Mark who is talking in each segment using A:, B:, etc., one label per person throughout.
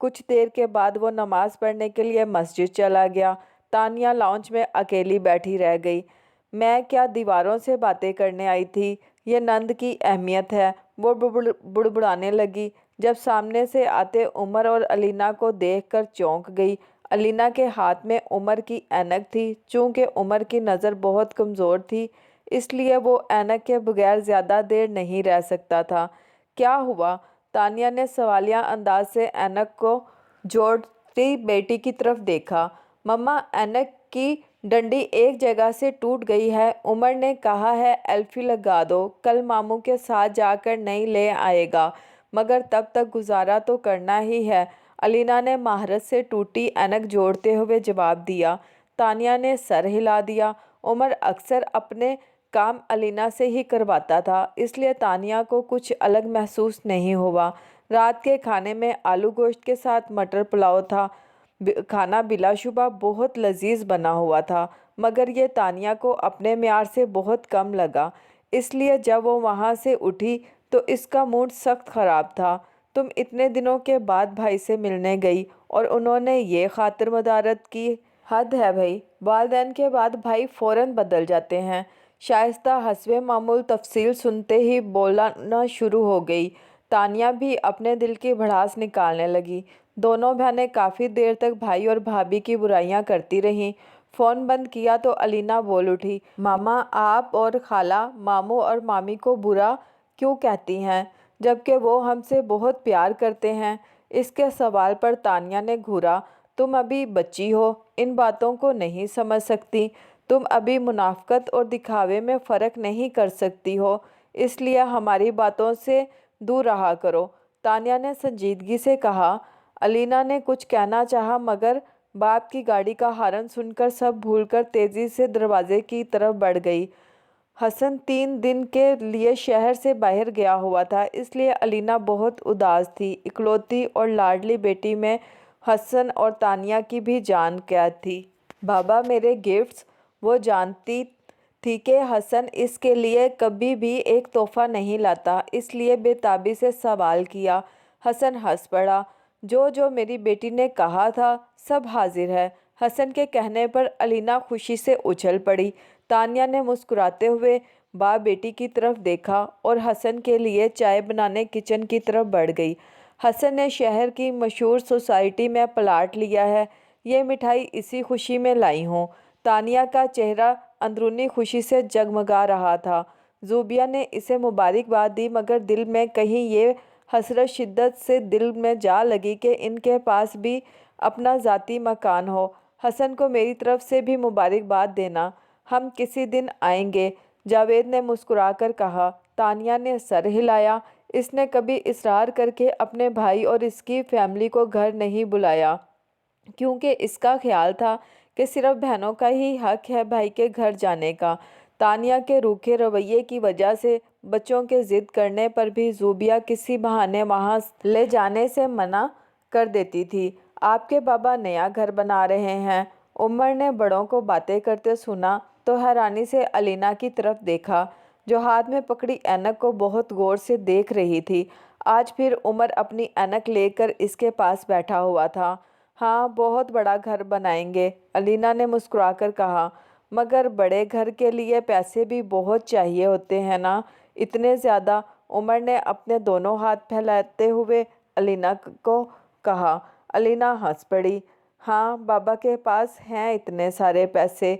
A: کچھ دیر کے بعد وہ نماز پڑھنے کے لیے مسجد چلا گیا۔ تانیہ لاؤنج میں اکیلی بیٹھی رہ گئی۔ میں کیا دیواروں سے باتیں کرنے آئی تھی؟ یہ نند کی اہمیت ہے، وہ بڑبڑانے لگی۔ جب سامنے سے آتے عمر اور الینا کو دیکھ کر چونک گئی۔ الینا کے ہاتھ میں عمر کی اینک تھی۔ چونکہ عمر کی نظر بہت کمزور تھی اس لیے وہ اینک کے بغیر زیادہ دیر نہیں رہ سکتا تھا۔ کیا ہوا؟ تانیہ نے سوالیہ انداز سے اینک کو جوڑتی بیٹی کی طرف دیکھا۔ مما، اینک کی ڈنڈی ایک جگہ سے ٹوٹ گئی ہے، عمر نے کہا ہے ایلفی لگا دو، کل ماموں کے ساتھ جا کر نئی لے آئے گا، مگر تب تک گزارا تو کرنا ہی ہے، الینا نے مہارت سے ٹوٹی اینک جوڑتے ہوئے جواب دیا۔ تانیہ نے سر ہلا دیا۔ عمر اکثر اپنے کام الینا سے ہی کرواتا تھا اس لیے تانیہ کو کچھ الگ محسوس نہیں ہوا۔ رات کے کھانے میں آلو گوشت کے ساتھ مٹر پلاؤ تھا۔ کھانا بلا شبہ بہت لذیذ بنا ہوا تھا مگر یہ تانیہ کو اپنے معیار سے بہت کم لگا، اس لیے جب وہ وہاں سے اٹھی تو اس کا موڈ سخت خراب تھا۔ تم اتنے دنوں کے بعد بھائی سے ملنے گئی اور انہوں نے یہ خاطر مدارت کی، حد ہے بھائی۔ والدین کے بعد بھائی فوراً بدل جاتے ہیں۔ شائستہ حسب معمول تفصیل سنتے ہی بولنا شروع ہو گئی۔ تانیہ بھی اپنے دل کی بھڑاس نکالنے لگی۔ دونوں بہنیں کافی دیر تک بھائی اور بھابھی کی برائیاں کرتی رہیں۔ فون بند کیا تو الینا بول اٹھی، ماما، آپ اور خالہ ماموں اور مامی کو برا کیوں کہتی ہیں جبکہ وہ ہم سے بہت پیار کرتے ہیں؟ اس کے سوال پر تانیہ نے گھورا، تم ابھی بچی ہو، ان باتوں کو نہیں سمجھ سکتی، تم ابھی منافقت اور دکھاوے میں فرق نہیں کر سکتی ہو، اس لیے ہماری باتوں سے دور رہا کرو، تانیہ نے سنجیدگی سے کہا۔ الینا نے کچھ کہنا چاہا مگر باپ کی گاڑی کا ہارن سن کر سب بھول کر تیزی سے دروازے کی طرف بڑھ گئی۔ حسن 3 دن کے لیے شہر سے باہر گیا ہوا تھا اس لیے الینا بہت اداس تھی۔ اکلوتی اور لاڈلی بیٹی میں حسن اور تانیہ کی بھی جان قید تھی۔ بابا، میرے گفٹس؟ وہ جانتی تھی کہ حسن اس کے لیے کبھی بھی ایک تحفہ نہیں لاتا اس لیے بے تابی سے سوال کیا۔ حسن ہنس پڑا، جو میری بیٹی نے کہا تھا سب حاضر ہے۔ حسن کے کہنے پر الینا خوشی سے اچھل پڑی۔ تانیہ نے مسکراتے ہوئے باپ بیٹی کی طرف دیکھا اور حسن کے لیے چائے بنانے کچن کی طرف بڑھ گئی۔ حسن نے شہر کی مشہور سوسائٹی میں پلاٹ لیا ہے، یہ مٹھائی اسی خوشی میں لائی ہوں۔ تانیہ کا چہرہ اندرونی خوشی سے جگمگا رہا تھا۔ زوبیہ نے اسے مبارکباد دی مگر دل میں کہیں یہ حسرت شدت سے دل میں جا لگی کہ ان کے پاس بھی اپنا ذاتی مکان ہو۔ حسن کو میری طرف سے بھی مبارکباد دینا، ہم کسی دن آئیں گے، جاوید نے مسکرا کر کہا۔ تانیہ نے سر ہلایا۔ اس نے کبھی اصرار کر کے اپنے بھائی اور اس کی فیملی کو گھر نہیں بلایا کیونکہ اس کا خیال تھا کہ صرف بہنوں کا ہی حق ہے بھائی کے گھر جانے کا۔ تانیہ کے روکھے رویے کی وجہ سے بچوں کے ضد کرنے پر بھی زوبیہ کسی بہانے وہاں لے جانے سے منع کر دیتی تھی۔ آپ کے بابا نیا گھر بنا رہے ہیں؟ عمر نے بڑوں کو باتیں کرتے سنا تو حیرانی سے الینا کی طرف دیکھا جو ہاتھ میں پکڑی اینک کو بہت غور سے دیکھ رہی تھی۔ آج پھر عمر اپنی اینک لے کر اس کے پاس بیٹھا ہوا تھا۔ ہاں، بہت بڑا گھر بنائیں گے، الینا نے مسکرا کر کہا، مگر بڑے گھر کے لیے پیسے بھی بہت چاہیے ہوتے ہیں نا، اتنے زیادہ؟ عمر نے اپنے دونوں ہاتھ پھیلاتے ہوئے الینا کو کہا۔ الینا ہنس پڑی۔ ہاں، بابا کے پاس ہیں اتنے سارے پیسے،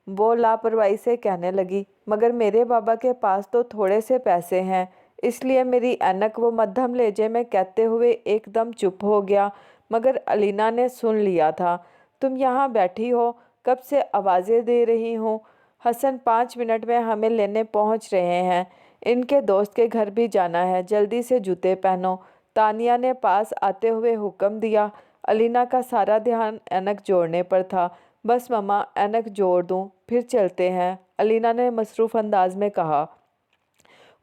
A: وہ لاپرواہی سے کہنے لگی، مگر میرے بابا کے پاس تو تھوڑے سے پیسے ہیں، اس لیے میری اینک، وہ مدھم لہجے میں کہتے ہوئے ایک دم چپ ہو گیا مگر الینا نے سن لیا تھا۔ تم یہاں بیٹھی ہو، کب سے آوازیں دے رہی ہوں، حسن 5 منٹ میں ہمیں لینے پہنچ رہے ہیں، ان کے دوست کے گھر بھی جانا ہے، جلدی سے جوتے پہنو، تانیہ نے پاس آتے ہوئے حکم دیا۔ الینا کا سارا دھیان اینک جوڑنے پر تھا۔ بس مما، اینک جوڑ دوں پھر چلتے ہیں، الینا نے مصروف انداز میں کہا۔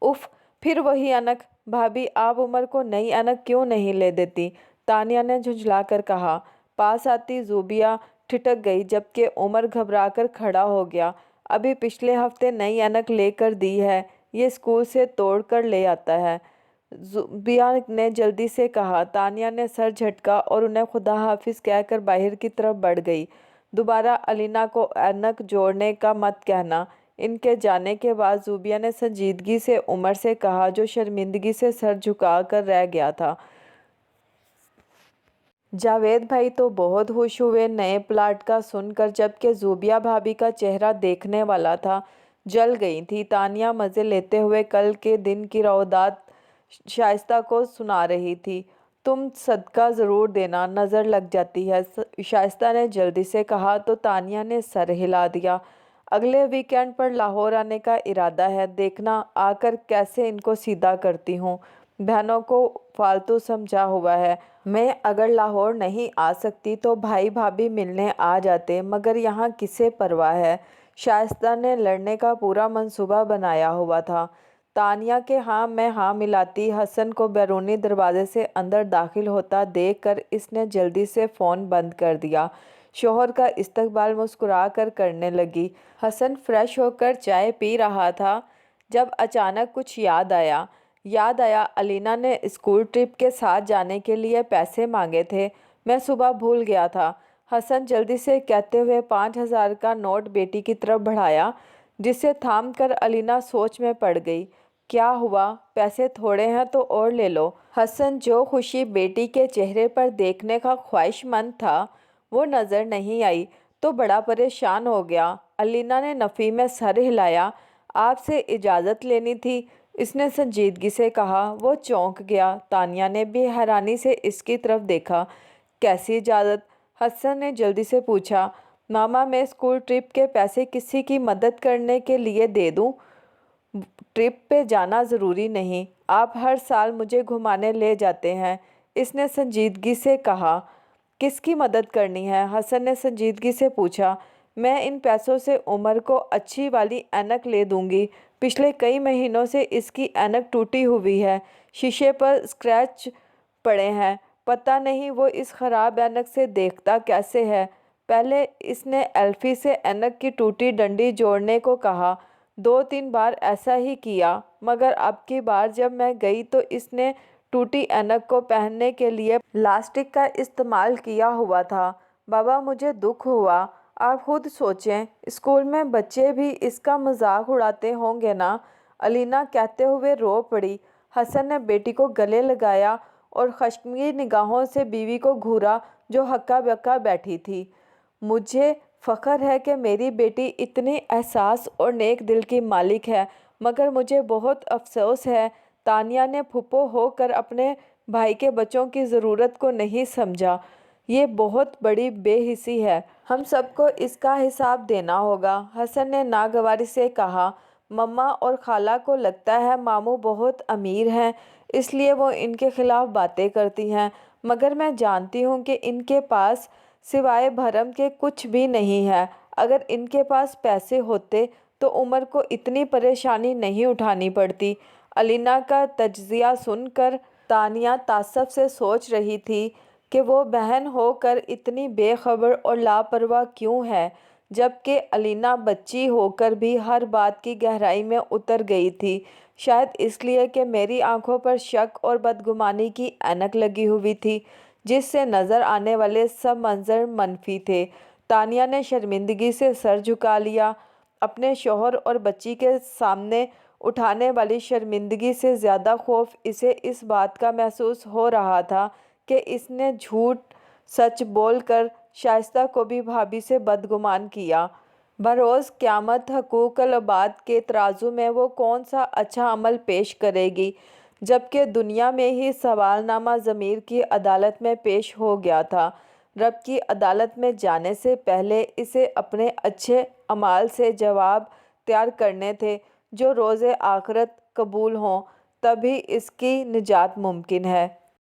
A: اف، پھر وہی اینک، بھابھی آپ عمر کو نئی اینک کیوں نہیں لے دیتی؟ تانیہ نے جھنجھلا کر کہا۔ پاس آتی زوبیہ ٹھٹک گئی جبکہ عمر گھبرا کر کھڑا ہو گیا۔ ابھی پچھلے ہفتے نئی اینک لے کر دی ہے، یہ اسکول سے توڑ کر لے آتا ہے، زوبیہ نے جلدی سے کہا۔ تانیہ نے سر جھٹکا اور انہیں خدا حافظ کہہ کر باہر کی طرف بڑھ گئی۔ دوبارہ الینا کو اینک جوڑنے کا مت کہنا۔ ان کے جانے کے بعد زوبیہ نے سنجیدگی سے عمر سے کہا، جو شرمندگی سے سر جھکا کر رہ گیا تھا۔ جاوید بھائی تو بہت خوش ہوئے نئے پلاٹ کا سن کر، جبکہ زوبیہ بھابھی کا چہرہ دیکھنے والا تھا۔ جل گئی تھی۔ تانیہ مزے لیتے ہوئے کل کے دن کی روایات شائستہ کو سنا رہی تھی۔ تم صدقہ ضرور دینا، نظر لگ جاتی ہے، شائستہ نے جلدی سے کہا تو تانیہ نے سر ہلا دیا۔ اگلے ویکینڈ پر لاہور آنے کا ارادہ ہے، دیکھنا آ کر کیسے ان کو سیدھا کرتی ہوں۔ بہنوں کو فالتو سمجھا ہوا ہے۔ میں اگر لاہور نہیں آ سکتی تو بھائی بھابھی ملنے آ جاتے، مگر یہاں کسے پرواہ ہے۔ شائستہ نے لڑنے کا پورا منصوبہ بنایا ہوا تھا۔ تانیہ کے ہاں میں ہاں ملاتی حسن کو بیرونی دروازے سے اندر داخل ہوتا دیکھ کر اس نے جلدی سے فون بند کر دیا۔ شوہر کا استقبال مسکرا کر کرنے لگی۔ حسن فریش ہو کر چائے پی رہا تھا جب اچانک کچھ یاد آیا۔ الینا نے اسکول ٹرپ کے ساتھ جانے کے لیے پیسے مانگے تھے، میں صبح بھول گیا تھا، حسن جلدی سے کہتے ہوئے 5,000 کا نوٹ بیٹی کی طرف بڑھایا، جسے تھام کر الینا سوچ میں پڑ گئی۔ کیا ہوا؟ پیسے تھوڑے ہیں تو اور لے لو۔ حسن جو خوشی بیٹی کے چہرے پر دیکھنے کا خواہش مند تھا وہ نظر نہیں آئی تو بڑا پریشان ہو گیا۔ الینا نے نفی میں سر ہلایا۔ آپ سے اجازت لینی تھی، اس نے سنجیدگی سے کہا۔ وہ چونک گیا۔ تانیہ نے بھی حیرانی سے اس کی طرف دیکھا۔ کیسی اجازت؟ حسن نے جلدی سے پوچھا۔ ماما میں اسکول ٹرپ کے پیسے کسی کی مدد کرنے کے لیے دے دوں؟ ٹرپ پہ جانا ضروری نہیں، آپ ہر سال مجھے گھمانے لے جاتے ہیں، اس نے سنجیدگی سے کہا۔ کس کی مدد کرنی ہے؟ حسن نے سنجیدگی سے پوچھا۔ میں ان پیسوں سے عمر کو اچھی والی اینک لے دوں گی، پچھلے کئی مہینوں سے اس کی اینک ٹوٹی ہوئی ہے، شیشے پر اسکریچ پڑے ہیں، پتہ نہیں وہ اس خراب اینک سے دیکھتا کیسے ہے۔ پہلے اس نے ایلفی سے اینک کی ٹوٹی ڈنڈی جوڑنے کو کہا، 2-3 بار ایسا ہی کیا، مگر اب کی بار جب میں گئی تو اس نے ٹوٹی اینک کو پہننے کے لیے پلاسٹک کا استعمال کیا ہوا تھا۔ بابا مجھے دکھ ہوا۔ آپ خود سوچیں، اسکول میں بچے بھی اس کا مذاق اڑاتے ہوں گے نا؟ الینا کہتے ہوئے رو پڑی۔ حسن نے بیٹی کو گلے لگایا اور خشمگین نگاہوں سے بیوی کو گھورا جو ہکا بکا بیٹھی تھی۔ مجھے فخر ہے کہ میری بیٹی اتنی احساس اور نیک دل کی مالک ہے، مگر مجھے بہت افسوس ہے۔ تانیہ نے پھپھو ہو کر اپنے بھائی کے بچوں کی ضرورت کو نہیں سمجھا۔ یہ بہت بڑی بے حسی ہے۔ ہم سب کو اس کا حساب دینا ہوگا، حسن نے ناگواری سے کہا۔ مما اور خالہ کو لگتا ہے ماموں بہت امیر ہیں، اس لیے وہ ان کے خلاف باتیں کرتی ہیں، مگر میں جانتی ہوں کہ ان کے پاس سوائے بھرم کے کچھ بھی نہیں ہے۔ اگر ان کے پاس پیسے ہوتے تو عمر کو اتنی پریشانی نہیں اٹھانی پڑتی۔ الینا کا تجزیہ سن کر تانیہ تعصب سے سوچ رہی تھی کہ وہ بہن ہو کر اتنی بے خبر اور لاپرواہ کیوں ہے، جبکہ الینا بچی ہو کر بھی ہر بات کی گہرائی میں اتر گئی تھی۔ شاید اس لیے کہ میری آنکھوں پر شک اور بدگمانی کی اینک لگی ہوئی تھی، جس سے نظر آنے والے سب منظر منفی تھے۔ تانیہ نے شرمندگی سے سر جھکا لیا۔ اپنے شوہر اور بچی کے سامنے اٹھانے والی شرمندگی سے زیادہ خوف اسے اس بات کا محسوس ہو رہا تھا کہ اس نے جھوٹ سچ بول کر شائستہ کو بھی بھابھی سے بدگمان کیا۔ بروز قیامت حقوق العباد کے ترازو میں وہ کون سا اچھا عمل پیش کرے گی، جبکہ دنیا میں ہی سوال نامہ ضمیر کی عدالت میں پیش ہو گیا تھا۔ رب کی عدالت میں جانے سے پہلے اسے اپنے اچھے اعمال سے جواب تیار کرنے تھے جو روز آخرت قبول ہوں، تبھی اس کی نجات ممکن ہے۔